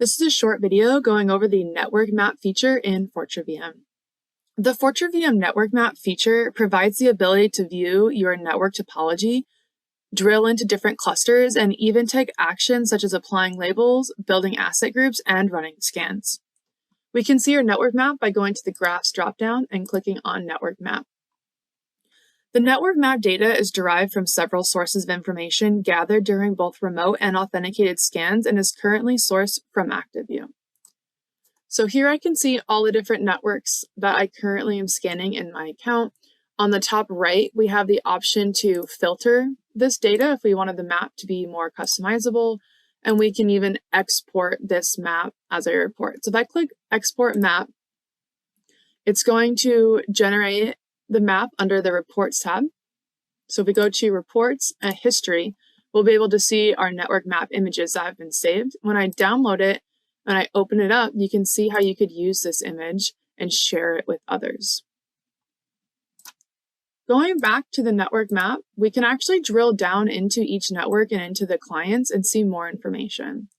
This is a short video going over the network map feature in Fortra VM. The Fortra VM network map feature provides the ability to view your network topology, drill into different clusters, and even take actions such as applying labels, building asset groups, and running scans. We can see your network map by going to the Graphs dropdown and clicking on Network Map. The network map data is derived from several sources of information gathered during both remote and authenticated scans and is currently sourced from ActiveView. So here I can see all the different networks that I currently am scanning in my account. On the top right, we have the option to filter this data if we wanted the map to be more customizable, and we can even export this map as a report. So if I click Export Map, it's going to generate the map under the Reports tab. So if we go to Reports and History, we'll be able to see our network map images that have been saved. When I download it and I open it up, you can see how you could use this image and share it with others. Going back to the network map, we can actually drill down into each network and into the clients and see more information.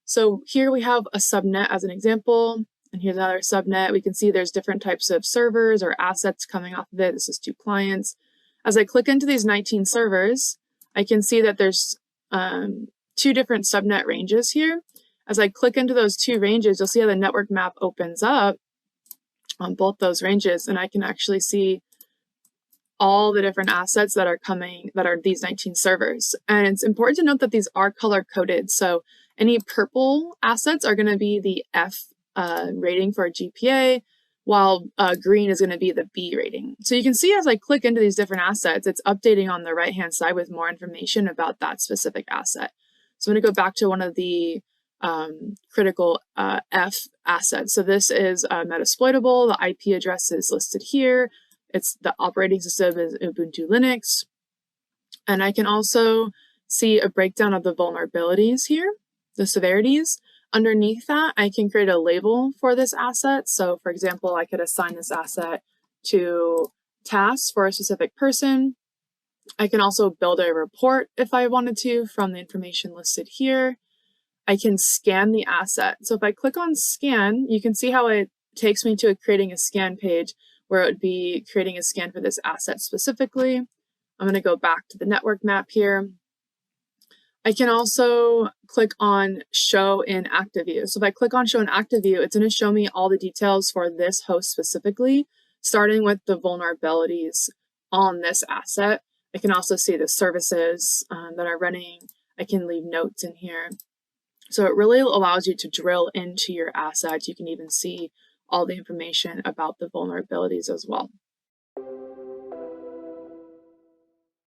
So here we have a subnet as an example, and here's another subnet. We can see there's different types of servers or assets coming off of it. This is 2 clients. As I click into these 19 servers, I can see that there's 2 different subnet ranges here. As I click into those 2 ranges, you'll see how the network map opens up on both those ranges, and I can actually see all the different assets that are coming, that are these 19 servers. And it's important to note that these are color coded. So any purple assets are going to be the F rating for a GPA, while green is going to be the B rating. So you can see as I click into these different assets, it's updating on the right-hand side with more information about that specific asset. So I'm going to go back to one of the critical F assets. So this is Metasploitable. The IP address is listed here. It's the operating system is Ubuntu Linux. And I can also see a breakdown of the vulnerabilities here, the severities. Underneath that, I can create a label for this asset. So for example, I could assign this asset to tasks for a specific person. I can also build a report if I wanted to from the information listed here. I can scan the asset. So if I click on scan, you can see how it takes me to creating a scan page where it would be creating a scan for this asset specifically. I'm going to go back to the network map here. I can also click on Show in ActiveView. So if I click on Show in ActiveView, it's going to show me all the details for this host specifically, starting with the vulnerabilities on this asset. I can also see the services that are running. I can leave notes in here. So it really allows you to drill into your assets. You can even see all the information about the vulnerabilities as well.